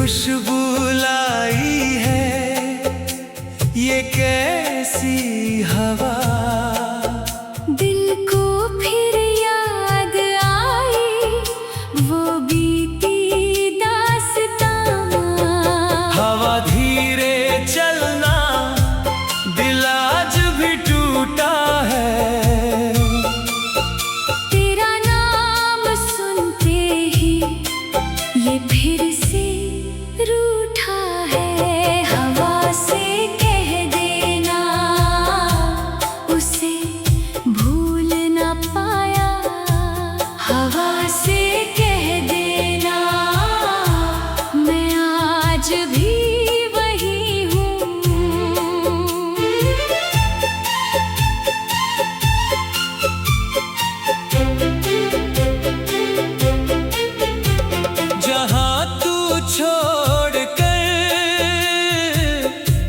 खुशबू लाई है, ये कैसी हवा। दिल को फिर याद आई वो बीती दास्तां। हवा धीरे चलना, दिल आज भी टूटा है। तेरा नाम सुनते ही ये फिर से रूठा है। हवा से कह देना उसे भूल ना पाया। हवा से कह देना मैं आज भी वही हूँ। जहाँ तू छोड़ कर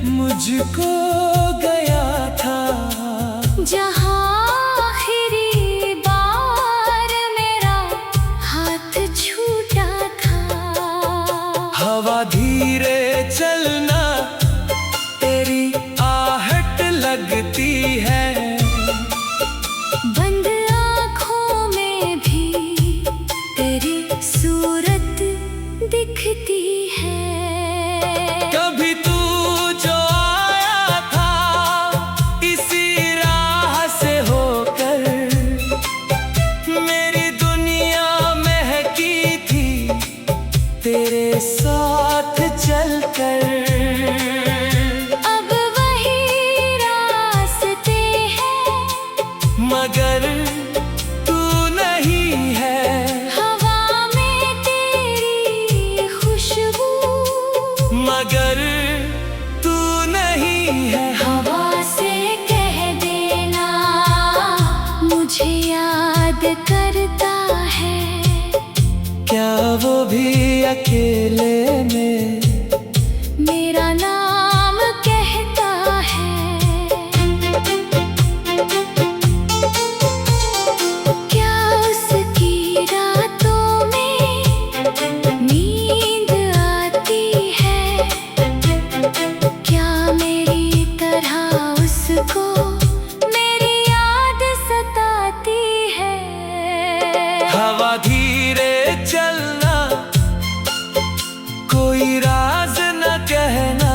मुझको गया था, जहाँ आखिरी बार मेरा हाथ छूटा था। हवा धीरे चलना, तेरी आहट लगती है। बंद आँखों में भी तेरी सूरत दिखती है। कभी तू जो आया था इसी राह से होकर, मेरी दुनिया महकी थी तेरे साथ चलकर। अब वही रास्ते हैं मगर तू नहीं है। हवा में तेरी खुशबू, मगर तू नहीं है। हवा से कह देना मुझे याद करता है। क्या वो भी अकेले में मेरा नाम कहता है। क्या उसकी रातों में नींद आती है? क्या मेरी तरह उसको मेरी याद सताती है? हवा धीरे चलना, कोई राज न कहना।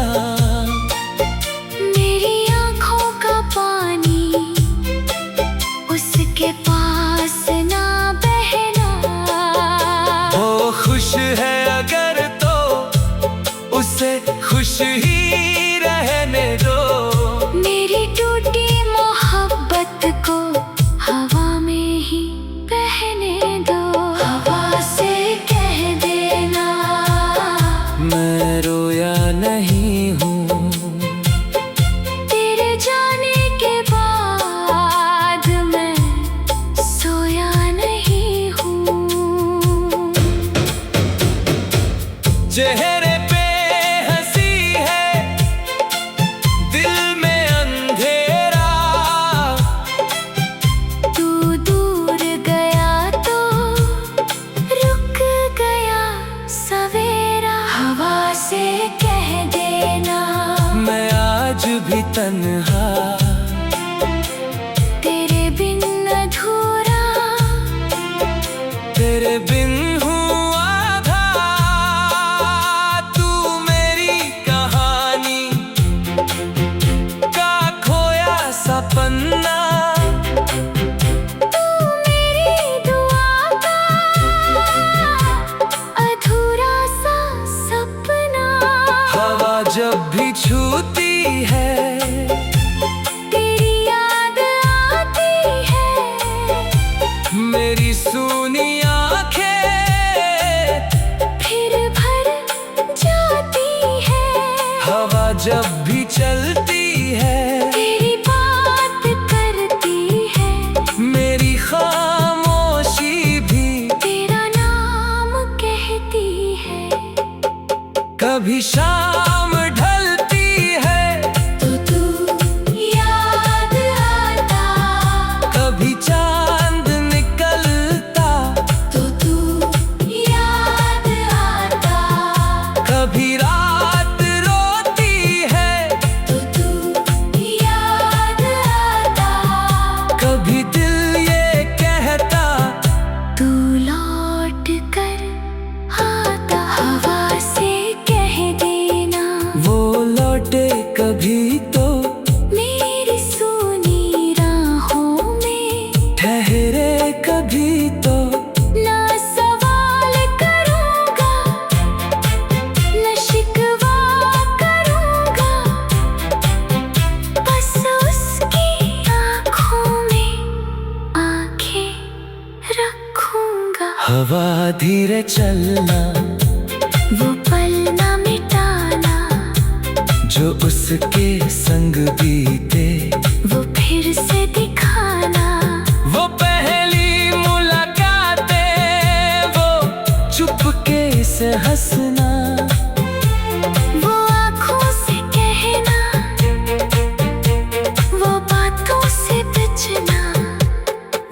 मेरी आँखों का पानी उसके पास ना बहना। वो खुश है अगर तो उसे खुश ही रहने दो। मेरी टूटी मोहब्बत को हवा में ही बहने दो। हवा से कह देना मैं रोया नहीं हूँ। तेरे जाने के बाद मैं सोया नहीं हूँ। चेहरे पे हंसी है, दिल में अंधेरा। तू दूर गया तो रुक गया सवेरा। हवा से कह देना मैं आज भी तन्हा, तेरे बिन अधूरा। तेरे बिन हूँ आधा। तू मेरी कहानी का खोया सा पन्ना। तू मेरी दुआ का अधूरा सा सपना। हवा जब भी छूती है तेरी याद आती है। मेरी सूनी आंखें फिर भर जाती है। हवा जब भी चलती है तेरी बात करती है। मेरी खामोशी भी तेरा नाम कहती है। कभी शाम ढलती है तो तू याद आता। कभी चांद निकलता तो तू याद आता। कभी हवा धीरे चलना, वो पल ना मिटाना, जो उसके संग बीते वो फिर से दिखाना। वो पहली मुलाकातें, वो चुपके से हंसना, वो आँखों से कहना, वो बातों से बचना,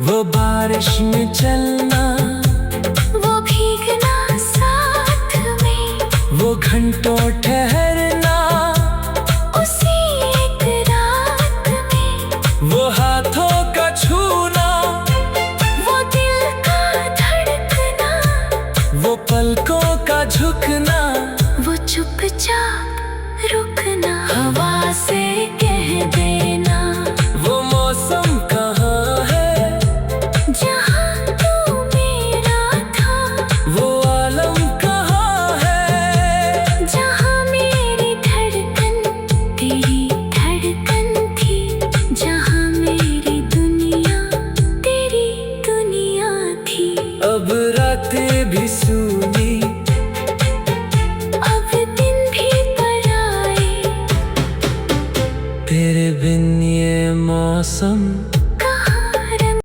वो बारिश में चलना, वो भीगना साथ में, वो घंटों ठहरना, उसी एक रात में, वो हाथों का छूना, वो दिल का धड़कना, वो पलकों का झुकना, वो चुपचाप रुकना। हवा से कह देना, वो मौसम कहाँ है, जहाँ तू मेरा था, वो आलम कहाँ है, जहाँ मेरी धड़कन तेरी धड़कन थी, जहाँ मेरी दुनिया तेरी दुनिया थी। अब